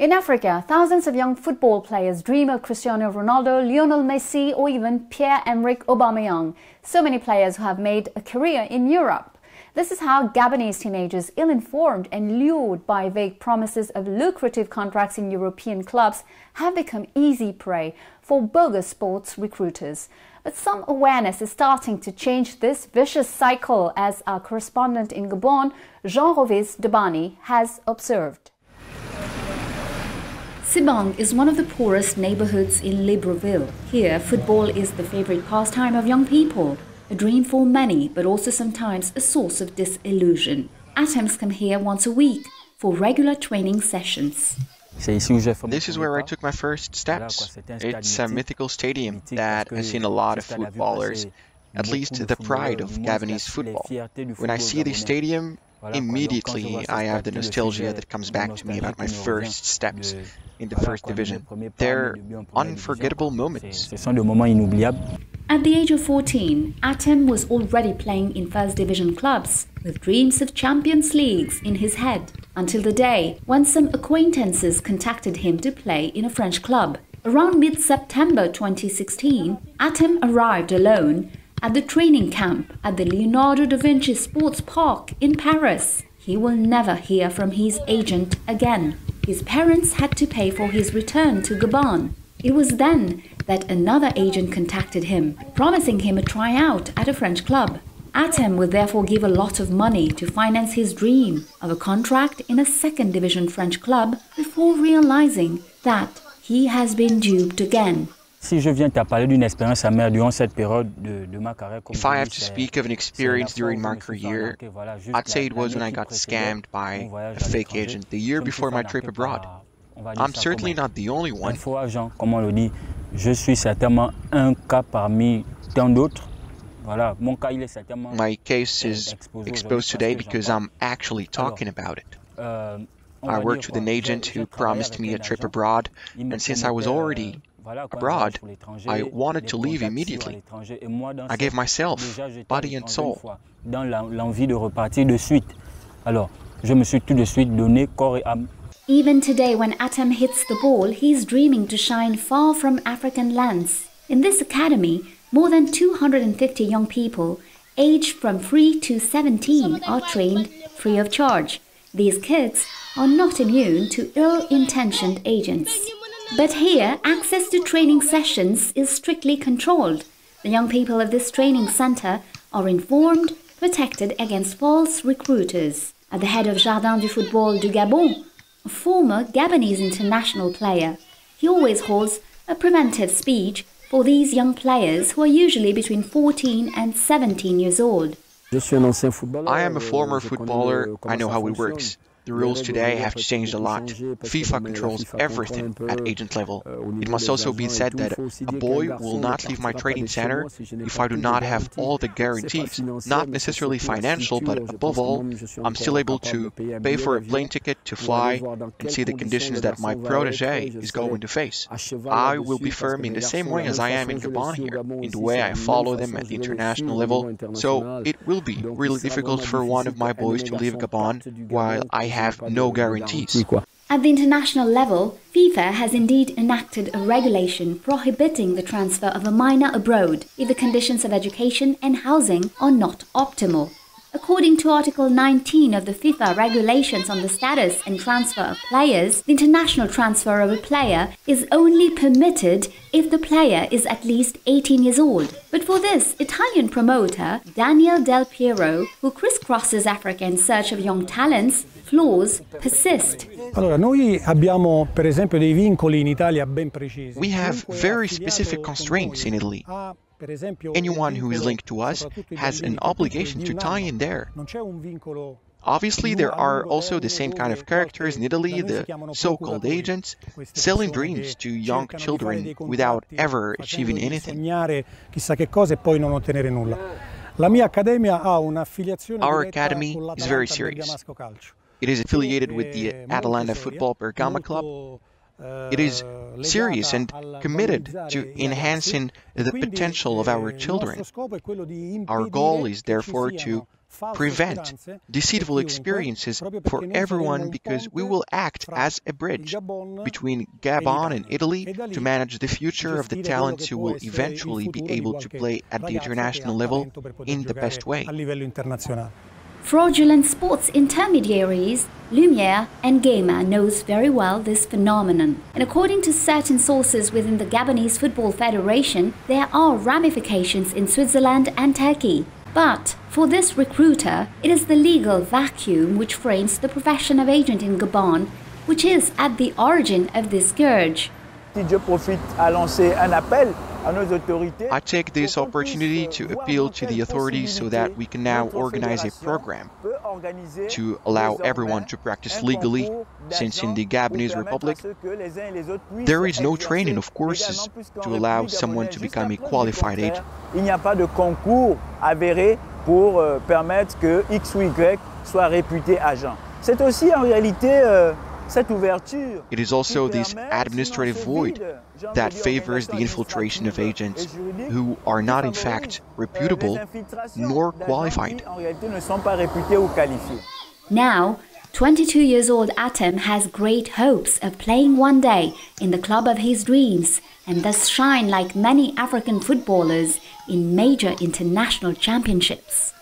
In Africa, thousands of young football players dream of Cristiano Ronaldo, Lionel Messi, or even Pierre-Emerick Aubameyang. So many players who have made a career in Europe. This is how Gabonese teenagers, ill-informed and lured by vague promises of lucrative contracts in European clubs, have become easy prey for bogus sports recruiters. But some awareness is starting to change this vicious cycle, as our correspondent in Gabon, Jean-Rovis Debani, has observed. Sibang is one of the poorest neighborhoods in Libreville. Here, football is the favorite pastime of young people, a dream for many, but also sometimes a source of disillusion. Atoms come here once a week for regular training sessions. This is where I took my first steps. It's a mythical stadium that has seen a lot of footballers, at least the pride of Gabonese football. When I see the stadium, immediately I have the nostalgia that comes back to me about my first steps in the first division. They're unforgettable moments. At the age of 14, Atem was already playing in first division clubs, with dreams of Champions Leagues in his head, until the day when some acquaintances contacted him to play in a French club. Around mid-September 2016, Atem arrived alone at the training camp at the Leonardo da Vinci Sports Park in Paris. He will never hear from his agent again. His parents had to pay for his return to Gabon. It was then that another agent contacted him, promising him a tryout at a French club. Atem would therefore give a lot of money to finance his dream of a contract in a second division French club before realizing that he has been duped again. If I have to speak of an experience during my career, I'd say it was when I got scammed by a fake agent the year before my trip abroad. I'm certainly not the only one. My case is exposed today because I'm actually talking about it. I worked with an agent who promised me a trip abroad, and since I was already abroad, I wanted to leave immediately. I gave myself body and soul. Even today, when Atem hits the ball, he's dreaming to shine far from African lands. In this academy, more than 250 young people, aged from 3 to 17, are trained free of charge. These kids are not immune to ill-intentioned agents. But here, access to training sessions is strictly controlled. The young people of this training center are informed, protected against false recruiters. At the head of Jardin du Football du Gabon, a former Gabonese international player, he always holds a preventive speech for these young players who are usually between 14 and 17 years old. I am a former footballer. I know how it works. The rules today have changed a lot. FIFA controls everything at agent level. It must also be said that a boy will not leave my training center if I do not have all the guarantees, not necessarily financial, but above all, I'm still able to pay for a plane ticket to fly and see the conditions that my protege is going to face. I will be firm in the same way as I am in Gabon here, in the way I follow them at the international level, so it will be really difficult for one of my boys to leave Gabon while I have no guarantees. At the international level, FIFA has indeed enacted a regulation prohibiting the transfer of a minor abroad if the conditions of education and housing are not optimal. According to Article 19 of the FIFA regulations on the status and transfer of players, the international transfer of a player is only permitted if the player is at least 18 years old. But for this, Italian promoter Daniel Del Piero, who crisscrosses Africa in search of young talents, flaws persist. We have very specific constraints in Italy. Anyone who is linked to us has an obligation to tie in there. Obviously, there are also the same kind of characters in Italy, the so-called agents, selling dreams to young children without ever achieving anything. Our academy is very serious. It is affiliated with the Atalanta Football Bergamo Club. It is serious and committed to enhancing the potential of our children. Our goal is therefore to prevent deceitful experiences for everyone, because we will act as a bridge between Gabon and Italy to manage the future of the talents who will eventually be able to play at the international level in the best way. Fraudulent sports intermediaries, Lumiere and Gema knows very well this phenomenon. And according to certain sources within the Gabonese Football Federation, there are ramifications in Switzerland and Turkey. But for this recruiter, it is the legal vacuum which frames the profession of agent in Gabon, which is at the origin of this scourge. I take this opportunity to appeal to the authorities so that we can now organize a program to allow everyone to practice legally, since in the Gabonese Republic there is no training of courses to allow someone to become a qualified agent. Il n'y a pas de concours avéré pour permettre que X ou Y soit réputé agent. C'est aussi en réalité It is also this administrative void that favors the infiltration of agents who are not in fact reputable nor qualified. Now, 22 years old Atem has great hopes of playing one day in the club of his dreams and thus shine like many African footballers in major international championships.